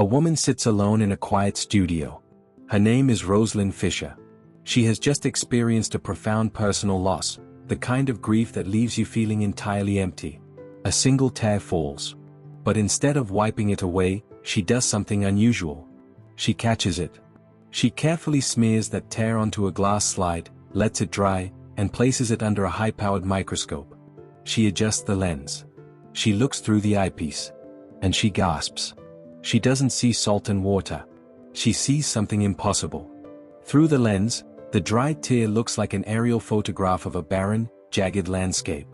A woman sits alone in a quiet studio. Her name is Rosalind Fisher. She has just experienced a profound personal loss, the kind of grief that leaves you feeling entirely empty. A single tear falls. But instead of wiping it away, she does something unusual. She catches it. She carefully smears that tear onto a glass slide, lets it dry, and places it under a high-powered microscope. She adjusts the lens. She looks through the eyepiece. And she gasps. She doesn't see salt and water. She sees something impossible. Through the lens, the dried tear looks like an aerial photograph of a barren, jagged landscape.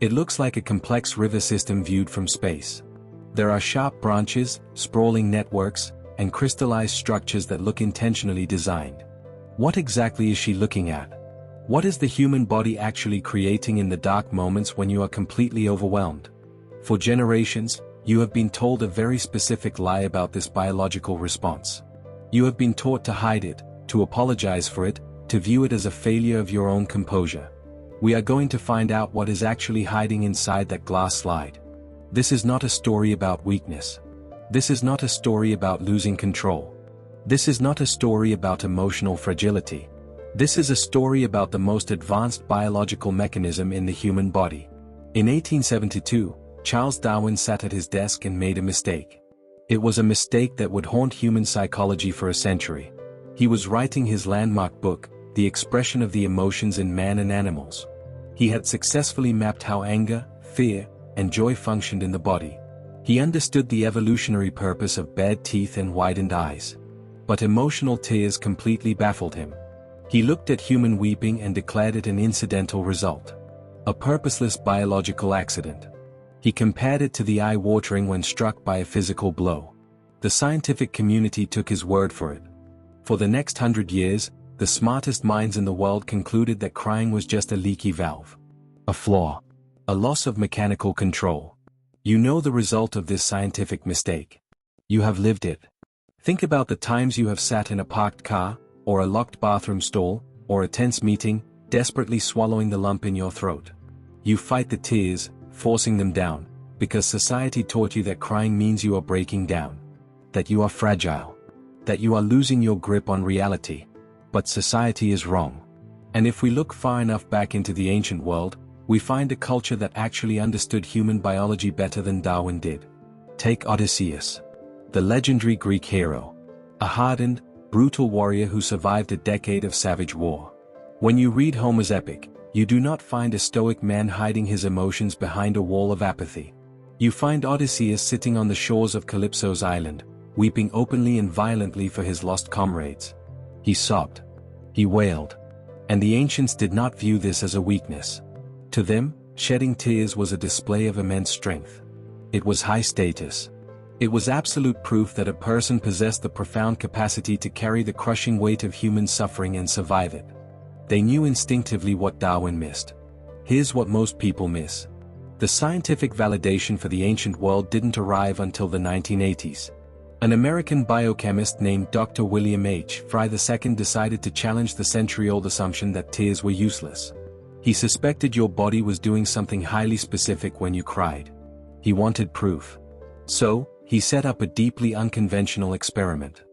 It looks like a complex river system viewed from space. There are sharp branches, sprawling networks, and crystallized structures that look intentionally designed. What exactly is she looking at? What is the human body actually creating in the dark moments when you are completely overwhelmed? For generations, you have been told a very specific lie about this biological response. You have been taught to hide it, to apologize for it, to view it as a failure of your own composure. We are going to find out what is actually hiding inside that glass slide. This is not a story about weakness. This is not a story about losing control. This is not a story about emotional fragility. This is a story about the most advanced biological mechanism in the human body. In 1872, Charles Darwin sat at his desk and made a mistake. It was a mistake that would haunt human psychology for a century. He was writing his landmark book, The Expression of the Emotions in Man and Animals. He had successfully mapped how anger, fear, and joy functioned in the body. He understood the evolutionary purpose of bared teeth and widened eyes. But emotional tears completely baffled him. He looked at human weeping and declared it an incidental result. A purposeless biological accident. He compared it to the eye-watering when struck by a physical blow. The scientific community took his word for it. For the next 100 years, the smartest minds in the world concluded that crying was just a leaky valve. A flaw. A loss of mechanical control. You know the result of this scientific mistake. You have lived it. Think about the times you have sat in a parked car, or a locked bathroom stall, or a tense meeting, desperately swallowing the lump in your throat. You fight the tears, forcing them down, because society taught you that crying means you are breaking down. That you are fragile. That you are losing your grip on reality. But society is wrong. And if we look far enough back into the ancient world, we find a culture that actually understood human biology better than Darwin did. Take Odysseus. The legendary Greek hero. A hardened, brutal warrior who survived a decade of savage war. When you read Homer's epic, you do not find a stoic man hiding his emotions behind a wall of apathy. You find Odysseus sitting on the shores of Calypso's island, weeping openly and violently for his lost comrades. He sobbed. He wailed. And the ancients did not view this as a weakness. To them, shedding tears was a display of immense strength. It was high status. It was absolute proof that a person possessed the profound capacity to carry the crushing weight of human suffering and survive it. They knew instinctively what Darwin missed. Here's what most people miss. The scientific validation for the ancient world didn't arrive until the 1980s. An American biochemist named Dr. William H. Fry II decided to challenge the century-old assumption that tears were useless. He suspected your body was doing something highly specific when you cried. He wanted proof. So, he set up a deeply unconventional experiment.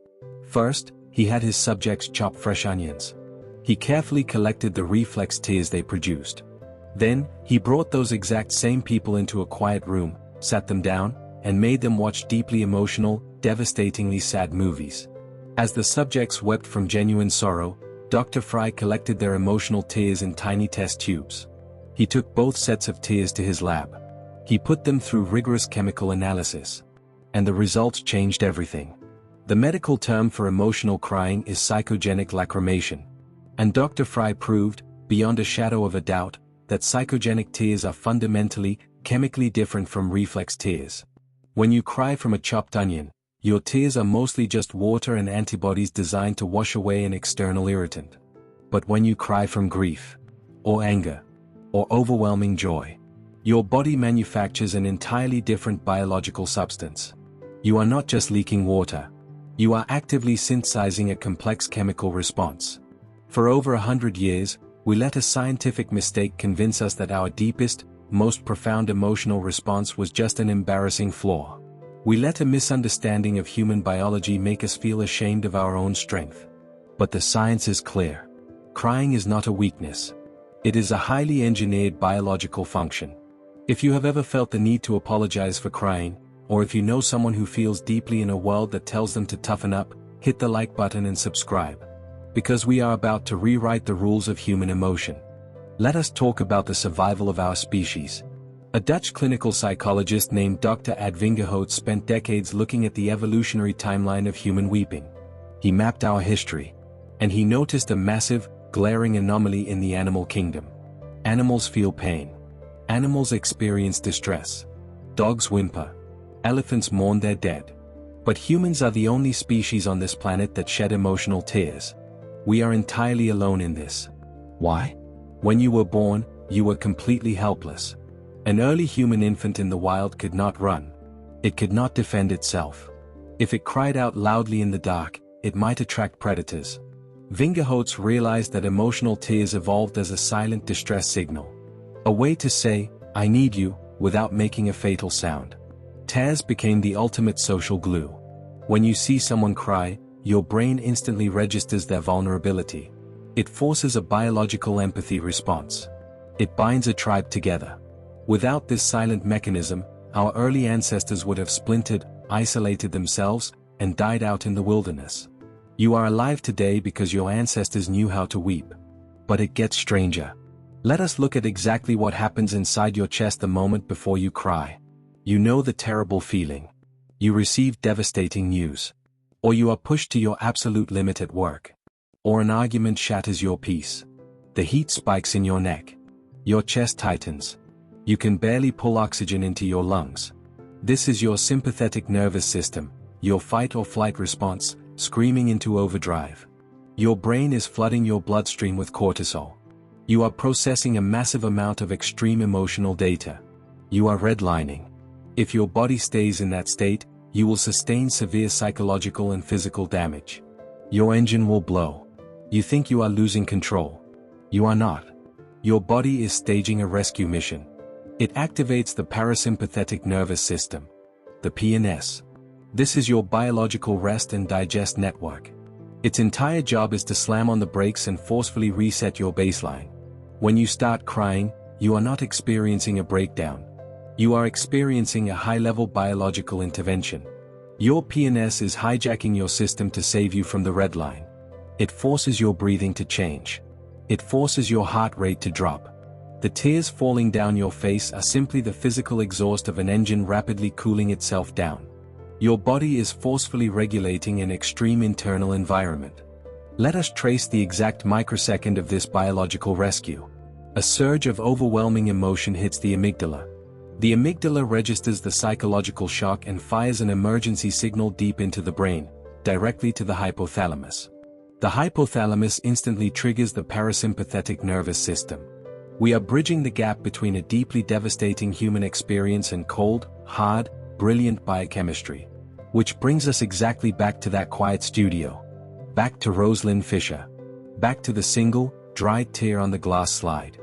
First, he had his subjects chop fresh onions. He carefully collected the reflex tears they produced. Then, he brought those exact same people into a quiet room, sat them down, and made them watch deeply emotional, devastatingly sad movies. As the subjects wept from genuine sorrow, Dr. Fry collected their emotional tears in tiny test tubes. He took both sets of tears to his lab. He put them through rigorous chemical analysis. And the results changed everything. The medical term for emotional crying is psychogenic lacrimation. And Dr. Fry proved, beyond a shadow of a doubt, that psychogenic tears are fundamentally, chemically different from reflex tears. When you cry from a chopped onion, your tears are mostly just water and antibodies designed to wash away an external irritant. But when you cry from grief, or anger, or overwhelming joy, your body manufactures an entirely different biological substance. You are not just leaking water. You are actively synthesizing a complex chemical response. For over 100 years, we let a scientific mistake convince us that our deepest, most profound emotional response was just an embarrassing flaw. We let a misunderstanding of human biology make us feel ashamed of our own strength. But the science is clear. Crying is not a weakness. It is a highly engineered biological function. If you have ever felt the need to apologize for crying, or if you know someone who feels deeply in a world that tells them to toughen up, hit the like button and subscribe. Because we are about to rewrite the rules of human emotion. Let us talk about the survival of our species. A Dutch clinical psychologist named Dr. Advingerhout spent decades looking at the evolutionary timeline of human weeping. He mapped our history. And he noticed a massive, glaring anomaly in the animal kingdom. Animals feel pain. Animals experience distress. Dogs whimper. Elephants mourn their dead. But humans are the only species on this planet that shed emotional tears. We are entirely alone in this. Why? When you were born, you were completely helpless. An early human infant in the wild could not run. It could not defend itself. If it cried out loudly in the dark, it might attract predators. Vingerhout realized that emotional tears evolved as a silent distress signal. A way to say, "I need you," without making a fatal sound. Tears became the ultimate social glue. When you see someone cry, your brain instantly registers their vulnerability. It forces a biological empathy response. It binds a tribe together. Without this silent mechanism, our early ancestors would have splintered, isolated themselves, and died out in the wilderness. You are alive today because your ancestors knew how to weep. But it gets stranger. Let us look at exactly what happens inside your chest the moment before you cry. You know the terrible feeling. You receive devastating news. Or you are pushed to your absolute limit at work. Or an argument shatters your peace. The heat spikes in your neck. Your chest tightens. You can barely pull oxygen into your lungs. This is your sympathetic nervous system, your fight or flight response, screaming into overdrive. Your brain is flooding your bloodstream with cortisol. You are processing a massive amount of extreme emotional data. You are redlining. If your body stays in that state, you will sustain severe psychological and physical damage. Your engine will blow. You think you are losing control. You are not. Your body is staging a rescue mission. It activates the parasympathetic nervous system, the PNS. This is your biological rest and digest network. Its entire job is to slam on the brakes and forcefully reset your baseline. When you start crying, you are not experiencing a breakdown. You are experiencing a high-level biological intervention. Your PNS is hijacking your system to save you from the red line. It forces your breathing to change. It forces your heart rate to drop. The tears falling down your face are simply the physical exhaust of an engine rapidly cooling itself down. Your body is forcefully regulating an extreme internal environment. Let us trace the exact microsecond of this biological rescue. A surge of overwhelming emotion hits the amygdala. The amygdala registers the psychological shock and fires an emergency signal deep into the brain, directly to the hypothalamus. The hypothalamus instantly triggers the parasympathetic nervous system. We are bridging the gap between a deeply devastating human experience and cold, hard, brilliant biochemistry. Which brings us exactly back to that quiet studio. Back to Rosalind Fisher. Back to the single, dried tear on the glass slide.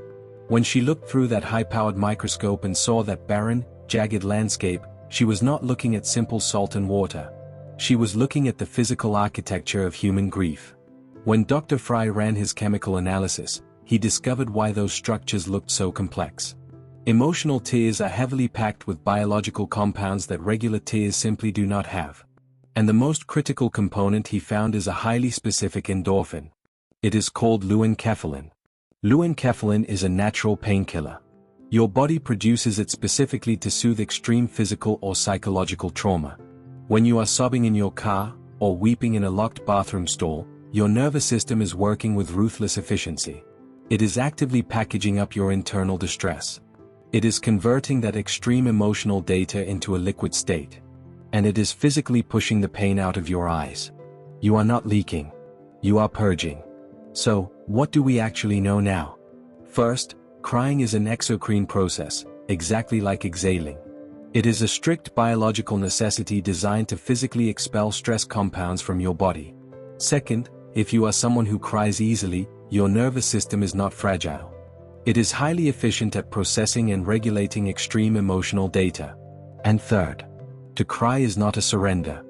When she looked through that high-powered microscope and saw that barren, jagged landscape, she was not looking at simple salt and water. She was looking at the physical architecture of human grief. When Dr. Fry ran his chemical analysis, he discovered why those structures looked so complex. Emotional tears are heavily packed with biological compounds that regular tears simply do not have. And the most critical component he found is a highly specific endorphin. It is called leukenkephalin. Leukenkephalin is a natural painkiller. Your body produces it specifically to soothe extreme physical or psychological trauma. When you are sobbing in your car, or weeping in a locked bathroom stall, your nervous system is working with ruthless efficiency. It is actively packaging up your internal distress. It is converting that extreme emotional data into a liquid state. And it is physically pushing the pain out of your eyes. You are not leaking. You are purging. So, what do we actually know now? First, crying is an exocrine process, exactly like exhaling. It is a strict biological necessity designed to physically expel stress compounds from your body. Second, if you are someone who cries easily, your nervous system is not fragile. It is highly efficient at processing and regulating extreme emotional data. And third, To cry is not a surrender.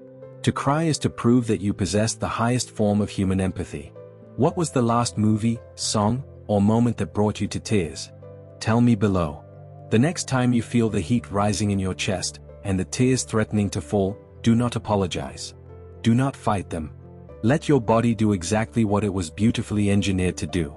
To cry is to prove that you possess the highest form of human empathy. What was the last movie, song, or moment that brought you to tears? Tell me below. The next time you feel the heat rising in your chest, and the tears threatening to fall, do not apologize. Do not fight them. Let your body do exactly what it was beautifully engineered to do.